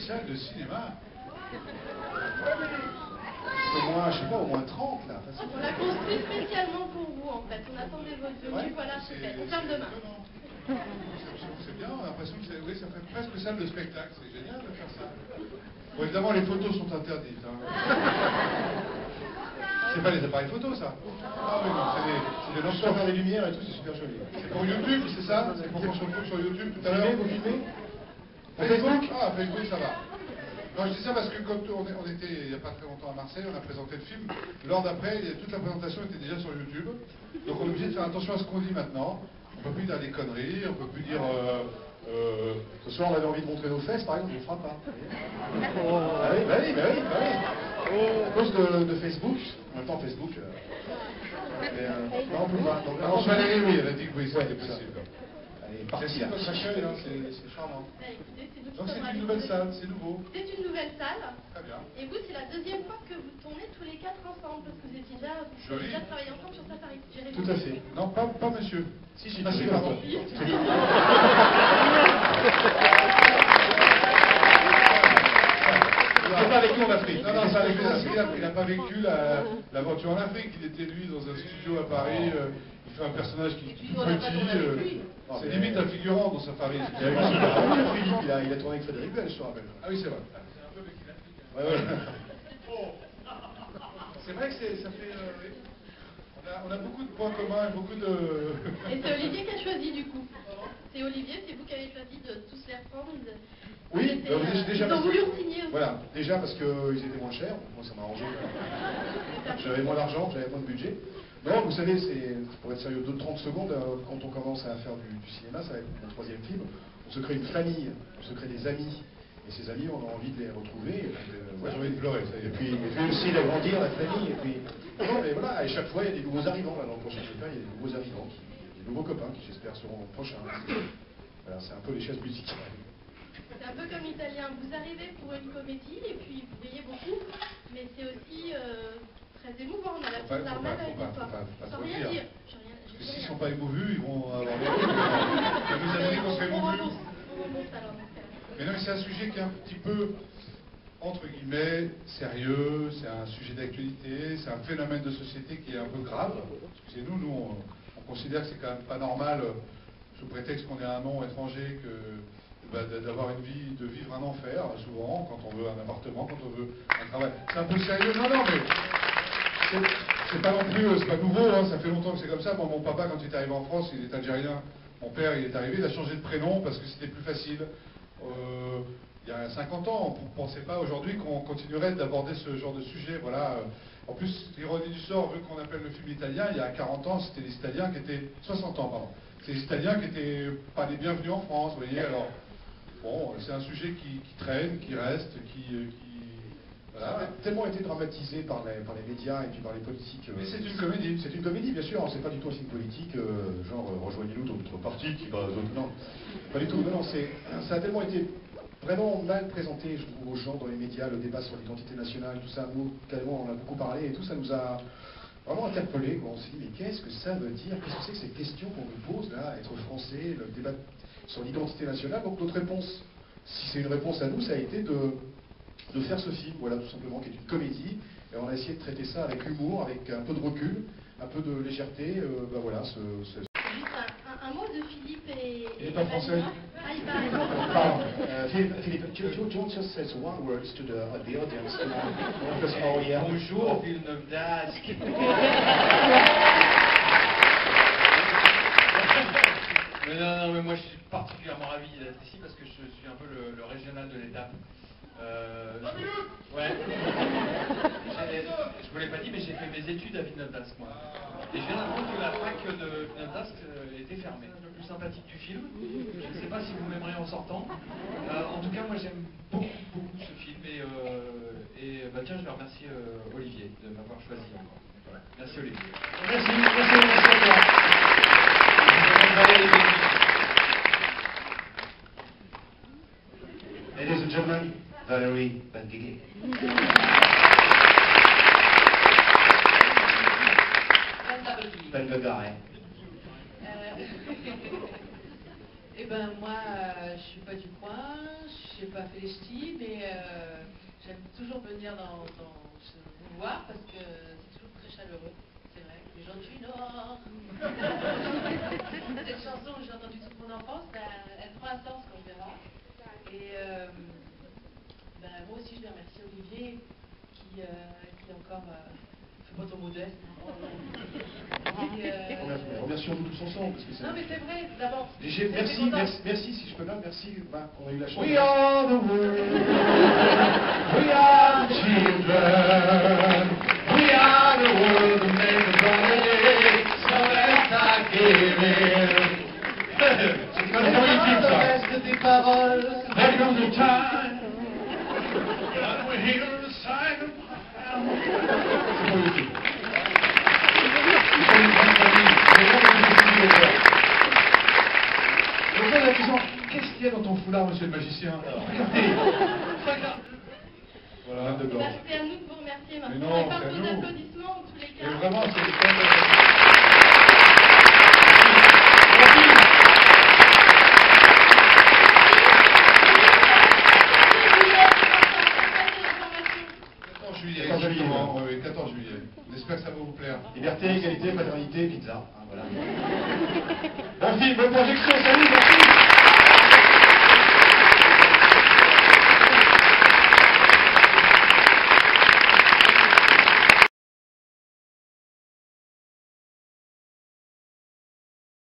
salle de cinéma. Au moins, je sais pas, au moins 30 là. Facile. On l'a construit spécialement pour vous en fait. On attendait votre venue, Ouais, voilà, c'est fait. On ferme demain. C'est bien, on a l'impression que oui, ça fait presque salle de spectacle. C'est génial de faire ça. Bon, évidemment, les photos sont interdites. Hein. C'est pas les appareils photos, ça. Ah oui, non, c'est des lampes faire des lumières et tout, c'est super joli. C'est pour YouTube, c'est ça? C'est pour qu'on se retrouve sur YouTube tout à l'heure. Vous filmez? Facebook? Ah, Facebook, ça va. Non, je dis ça parce que quand on était il n'y a pas très longtemps à Marseille, on a présenté le film. L'heure d'après, toute la présentation était déjà sur YouTube. Donc on est obligé de faire attention à ce qu'on dit maintenant. On ne peut plus dire des conneries, on ne peut plus dire... ce soir, on avait envie de montrer nos fesses, par exemple, on ne le fera pas. Ah oui, bah oui. À cause de Facebook. En même temps, Facebook... non, on peut pas. Donc, alors, Valérie, oui, elle a dit que oui, c'était possible. Merci de votre accueil, hein, c'est charmant. Donc c'est une nouvelle salle, c'est nouveau. C'est une nouvelle salle. Très bien. Et vous, c'est la deuxième fois que vous tournez tous les quatre ensemble, parce que vous étiez déjà, travaillé ensemble sur Safari. Tout à fait. Non, pas monsieur. Si, j'ai si, pardon. Il n'a pas vécu en Afrique. Non, c'est avec les Africains. Il n'a pas vécu l'aventure en Afrique. Il était, lui, dans un studio à Paris. Il fait un personnage qui est petit. C'est limite un figurant dans Safari. Il a tourné avec Frédéric Bell, je te rappelle. Ah oui, c'est vrai. Ouais. C'est vrai que ça fait... On a beaucoup de points communs et beaucoup de... Et c'est Olivier qui a choisi, du coup. C'est Olivier, c'est vous qui avez choisi de tous les reprendre. Oui, déjà ils ont voulu signer aussi. Voilà, déjà parce qu'ils étaient moins chers, moi ça m'a arrangé. J'avais moins d'argent, j'avais moins de budget. Non, vous savez, pour être sérieux, 30 secondes, quand on commence à faire du cinéma, ça va être mon troisième film, on se crée une famille, on se crée des amis. Et ces amis, on a envie de les retrouver. Moi j'ai envie de pleurer, ça y est. Et puis aussi d'agrandir la famille. Et puis, non, mais voilà, à chaque fois, il y a des nouveaux arrivants. Là, dans le prochain film, il y a des nouveaux arrivants, des nouveaux copains qui, j'espère, seront prochains. Voilà, c'est un peu les chaises musicales. C'est un peu comme l'italien. Vous arrivez pour une comédie et puis vous riez beaucoup, mais c'est aussi très émouvant. On a la petite larme avec l'histoire. Sans rien dire. S'ils ne sont pas émouvus, ils vont avoir les nous amis qu'on serait émouvus. Mais non, c'est un sujet qui est un petit peu, entre guillemets, sérieux, c'est un sujet d'actualité, c'est un phénomène de société qui est un peu grave. Excusez-nous, on considère que c'est quand même pas normal, sous prétexte qu'on est un nom étranger, d'avoir une vie, de vivre un enfer, souvent, quand on veut un appartement, quand on veut un travail. C'est un peu sérieux, non, mais c'est pas non plus, c'est pas nouveau, hein, ça fait longtemps que c'est comme ça. Moi, mon papa, quand il est arrivé en France, il est algérien. Mon père, il est arrivé, il a changé de prénom parce que c'était plus facile. Il y a 50 ans, on ne pensait pas aujourd'hui qu'on continuerait d'aborder ce genre de sujet. Voilà. En plus, l'ironie du sort, vu qu'on appelle le film italien, il y a 40 ans, c'était les Italiens qui étaient... 60 ans, pardon. C'est les Italiens qui n'étaient pas les bienvenus en France, vous voyez. Alors, bon, c'est un sujet qui traîne, qui reste, voilà. Ça a tellement été dramatisé par les médias et puis par les politiques. Mais c'est une comédie. C'est une comédie, bien sûr. C'est pas du tout aussi une politique, genre rejoignez-nous dans notre parti qui va... Non, pas du tout. Non, ça a tellement été vraiment mal présenté, je trouve, aux gens dans les médias, le débat sur l'identité nationale, tout ça. Nous, carrément, on en a beaucoup parlé et tout ça nous a vraiment interpellés. On s'est dit, mais qu'est-ce que ça veut dire? Qu'est-ce que c'est que ces questions qu'on nous pose là, être français, le débat sur l'identité nationale? Donc notre réponse, si c'est une réponse à nous, ça a été de faire ce film, voilà, tout simplement, qui est une comédie. Et on a essayé de traiter ça avec humour, avec un peu de recul, un peu de légèreté. Voilà, Juste un mot de Philippe et... Il n'est pas français. Ah, il parle. Pardon. Philippe, do you just say one word to the audience? Oh, yeah. Bonjour, Villeneuve d'Ascq. Non, mais moi je suis particulièrement ravi d'être ici parce que je suis un peu le régional de l'étape. Ouais. Je vous l'ai pas dit, mais j'ai fait mes études à Villeneuve d'Ascq, moi. Et je viens d'apprendre que la fac de Villeneuve d'Ascq était fermée. Le plus sympathique du film. Je ne sais pas si vous m'aimerez en sortant. En tout cas, moi j'aime beaucoup ce film. Et tiens, je vais remercier Olivier de m'avoir choisi encore. Voilà. Merci Olivier. Merci à toi. Ladies and gentlemen, Valérie Benguigui. Ben Gagarin. Eh ben moi, je suis pas du coin, je n'ai pas fait les ch'tis, mais j'aime toujours venir vous voir parce que c'est toujours très chaleureux. C'est vrai, les gens du Nord. Cette chanson que j'ai entendue toute mon enfance, elle prend un sens quand je verra. Et moi aussi, je vais remercier Olivier qui encore fait pas ton modeste. Remercions-nous tous ensemble. Parce que non, mais c'est vrai, d'abord. Merci, si je peux là, merci qu'on a eu la chance. We are the world, we are the children, we are the world that made the brighter day, so let's not give in. C'est pas politique, ça. Reste des paroles. There comes a time when we hear the sign of c'est politique. La question, qu'est-ce qu'il y a dans ton foulard, monsieur le magicien? Regardez. Voilà, de gorge. C'est à nous de vous remercier maintenant. Mais non, Et par c'est à vos nous. applaudissements en tous les cas. Mais vraiment, c'est juillet, 14 juillet. J'espère que ça va vous plaire. Liberté, égalité, fraternité, pizza. Voilà. Bon film, bonne projection, salut.